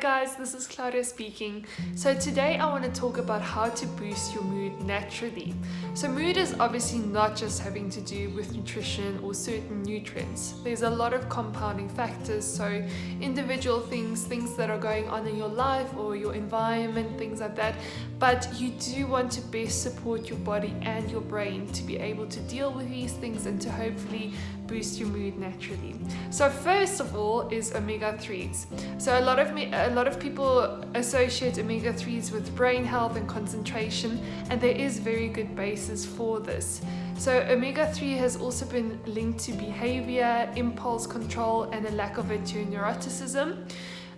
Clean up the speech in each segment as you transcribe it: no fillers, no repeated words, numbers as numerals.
Hi guys, this is Claudia speaking. So today I want to talk about how to boost your mood naturally. So mood is obviously not just having to do with nutrition or certain nutrients. There's a lot of compounding factors, so individual things that are going on in your life or your environment, things like that. But you do want to best support your body and your brain to be able to deal with these things and to hopefully boost your mood naturally. So first of all is omega-3s. So a lot of people associate omega-3s with brain health and concentration, and there is very good basis for this. So omega-3 has also been linked to behavior, impulse control, and a lack of it to neuroticism.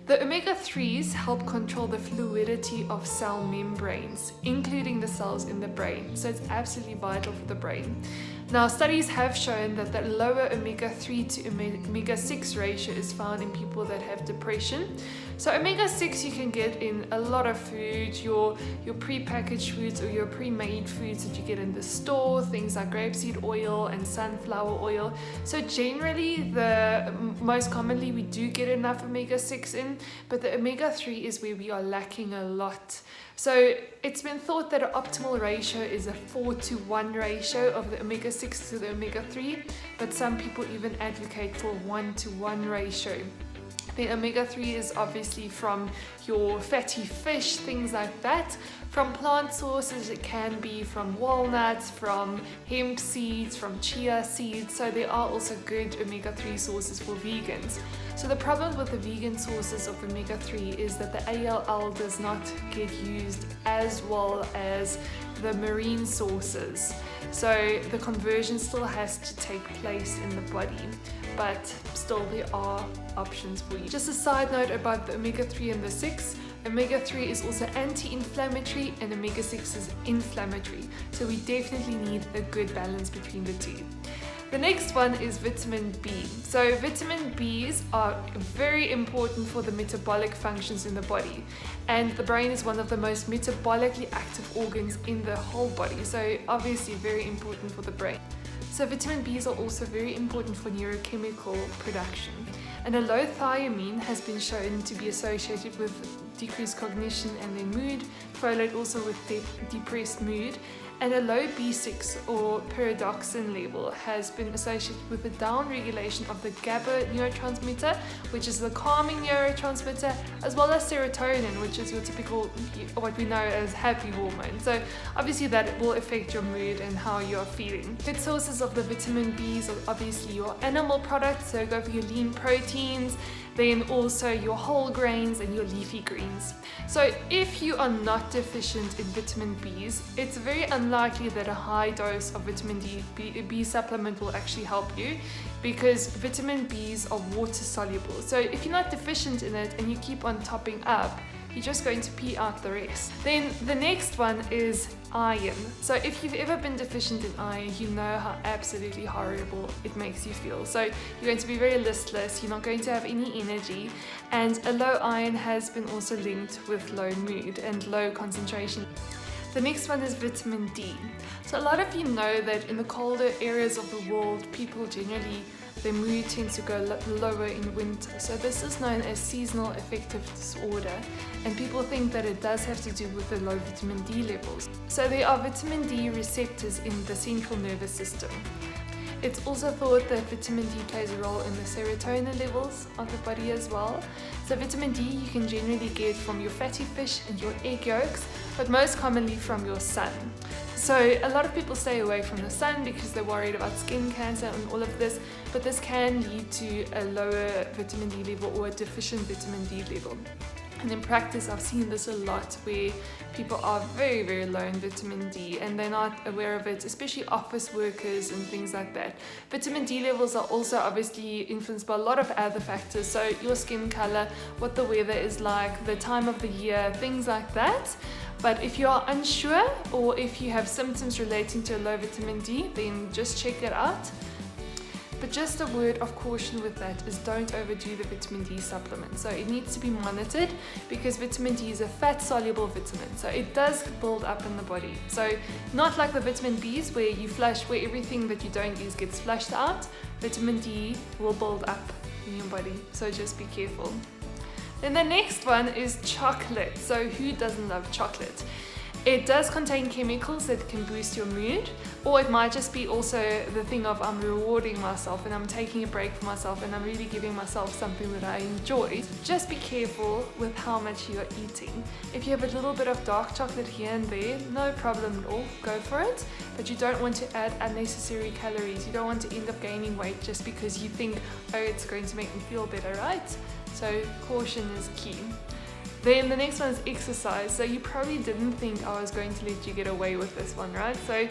The omega-3s help control the fluidity of cell membranes, including the cells in the brain. So it's absolutely vital for the brain. Now, studies have shown that the lower omega-3 to omega-6 ratio is found in people that have depression. So omega-6 you can get in a lot of food, your pre-packaged foods or your pre-made foods that you get in the store, things like grapeseed oil and sunflower oil. So generally, most commonly we do get enough omega-6 in, but the omega-3 is where we are lacking a lot. So it's been thought that an optimal ratio is a 4:1 ratio of the omega-6 to the omega-3, but some people even advocate for 1:1 ratio. The omega-3 is obviously from your fatty fish, things like that. From plant sources, it can be from walnuts, from hemp seeds, from chia seeds. So there are also good omega-3 sources for vegans. So the problem with the vegan sources of omega-3 is that the ALL does not get used as well as the marine sources. So the conversion still has to take place in the body, but still there are options for you. Just a side note about the omega-3 and the 6. Omega-3 is also anti-inflammatory and omega-6 is inflammatory. So we definitely need a good balance between the two. The next one is vitamin B. So vitamin Bs are very important for the metabolic functions in the body, and the brain is one of the most metabolically active organs in the whole body, so obviously very important for the brain. So vitamin Bs are also very important for neurochemical production, and a low thiamine has been shown to be associated with decreased cognition and their mood, followed also with depressed mood. And a low B6 or pyridoxine level has been associated with the down-regulation of the GABA neurotransmitter, which is the calming neurotransmitter, as well as serotonin, which is your typical, what we know as happy hormone. So obviously that will affect your mood and how you're feeling. Good sources of the vitamin Bs are obviously your animal products, so go for your lean proteins, then also your whole grains and your leafy greens. So if you are not deficient in vitamin Bs, it's very unlikely that a high dose of vitamin B supplement will actually help you, because vitamin Bs are water soluble. So if you're not deficient in it and you keep on topping up, you're just going to pee out the rest. Then the next one is iron. So if you've ever been deficient in iron, you know how absolutely horrible it makes you feel. So you're going to be very listless, you're not going to have any energy, and a low iron has been also linked with low mood and low concentration. The next one is vitamin D. So a lot of you know that in the colder areas of the world, people generally, their mood tends to go lower in winter. So this is known as seasonal affective disorder, and people think that it does have to do with the low vitamin D levels. So there are vitamin D receptors in the central nervous system. It's also thought that vitamin D plays a role in the serotonin levels of the body as well. So vitamin D you can generally get from your fatty fish and your egg yolks, but most commonly from your sun. So a lot of people stay away from the sun because they're worried about skin cancer and all of this, but this can lead to a lower vitamin D level or a deficient vitamin D level. And in practice, I've seen this a lot where people are very, very low in vitamin D and they're not aware of it, especially office workers and things like that. Vitamin D levels are also obviously influenced by a lot of other factors. So your skin color, what the weather is like, the time of the year, things like that. But if you are unsure or if you have symptoms relating to a low vitamin D, then just check it out. But just a word of caution with that is don't overdo the vitamin D supplement. So it needs to be monitored because vitamin D is a fat-soluble vitamin. So it does build up in the body. So not like the vitamin Bs where you flush, where everything that you don't use gets flushed out. Vitamin D will build up in your body. So just be careful. Then the next one is chocolate. So who doesn't love chocolate? It does contain chemicals that can boost your mood, or it might just be also the thing of I'm rewarding myself and I'm taking a break for myself and I'm really giving myself something that I enjoy. Just be careful with how much you are eating. If you have a little bit of dark chocolate here and there, no problem at all, go for it. But you don't want to add unnecessary calories. You don't want to end up gaining weight just because you think, oh, it's going to make me feel better, right? So caution is key. Then the next one is exercise. So you probably didn't think I was going to let you get away with this one, right? So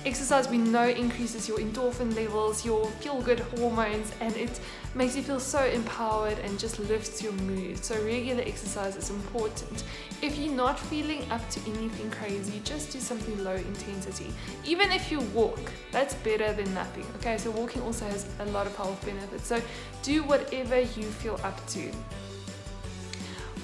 exercise, we know, increases your endorphin levels, your feel-good hormones, and it makes you feel so empowered and just lifts your mood. So regular exercise is important. If you're not feeling up to anything crazy, just do something low intensity. Even if you walk, that's better than nothing. Okay, so walking also has a lot of health benefits. So do whatever you feel up to.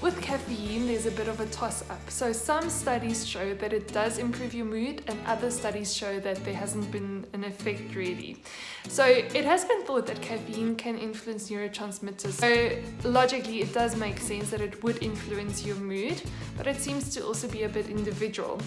With caffeine, there's a bit of a toss-up. So some studies show that it does improve your mood, and other studies show that there hasn't been an effect really. So it has been thought that caffeine can influence neurotransmitters. So logically, it does make sense that it would influence your mood, but it seems to also be a bit individual.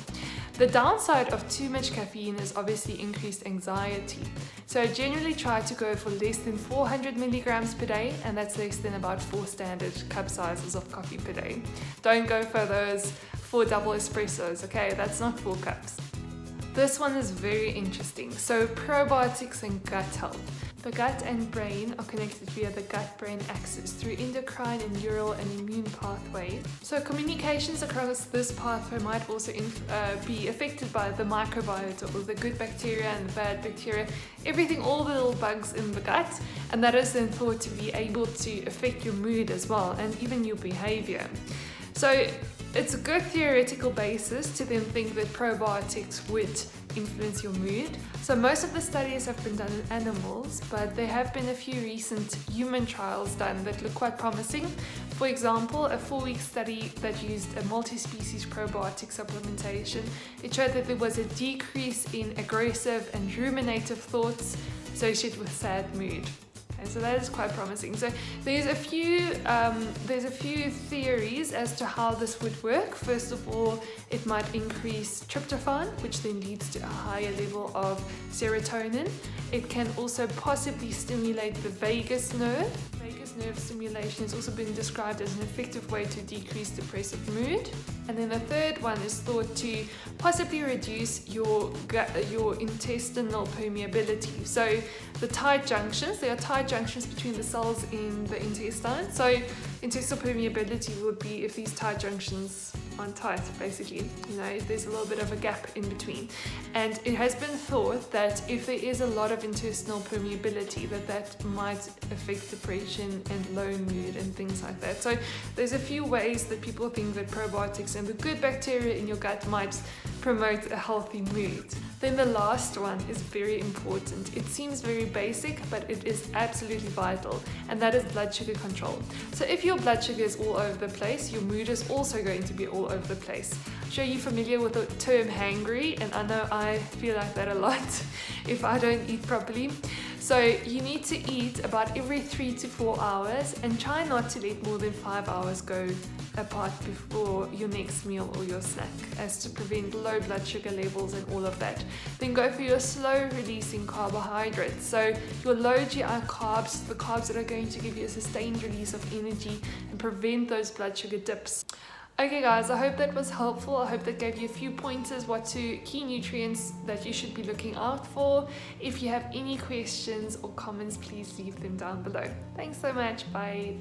The downside of too much caffeine is obviously increased anxiety. So generally try to go for less than 400 milligrams per day, and that's less than about 4 standard cup sizes of coffee per day. Don't go for those 4 double espressos, okay? That's not 4 cups. This one is very interesting. So probiotics and gut health. The gut and brain are connected via the gut-brain axis through endocrine and neural and immune pathways. So communications across this pathway might also be affected by the microbiota, or the good bacteria and the bad bacteria, everything, all the little bugs in the gut, and that is then thought to be able to affect your mood as well, and even your behavior. So it's a good theoretical basis to then think that probiotics would influence your mood. So most of the studies have been done in animals, but there have been a few recent human trials done that look quite promising. For example, a 4-week study that used a multi-species probiotic supplementation. It showed that there was a decrease in aggressive and ruminative thoughts associated with sad mood. And so that is quite promising. So there's a few theories as to how this would work. First of all, it might increase tryptophan, which then leads to a higher level of serotonin. It can also possibly stimulate the vagus nerve. Vagus nerve stimulation has also been described as an effective way to decrease depressive mood. And then the third one is thought to possibly reduce your intestinal permeability. So the tight junctions, there are tight junctions between the cells in the intestine. So intestinal permeability would be if these tight junctions aren't tight, basically. You know, if there's a little bit of a gap in between. And it has been thought that if there is a lot of intestinal permeability, that might affect depression and low mood and things like that. So there's a few ways that people think that probiotics and the good bacteria in your gut might promote a healthy mood. Then the last one is very important. It seems very basic, but it is absolutely vital, and that is blood sugar control. So if your blood sugar is all over the place, your mood is also going to be all over the place. I'm sure you're familiar with the term hangry, and I know I feel like that a lot if I don't eat properly. So you need to eat about every 3 to 4 hours, and try not to let more than 5 hours go apart before your next meal or your snack, as to prevent low blood sugar levels and all of that. Then go for your slow releasing carbohydrates. So your low GI carbs, the carbs that are going to give you a sustained release of energy and prevent those blood sugar dips. Okay guys, I hope that was helpful. I hope that gave you a few pointers what to key nutrients that you should be looking out for. If you have any questions or comments, please leave them down below. Thanks so much. Bye.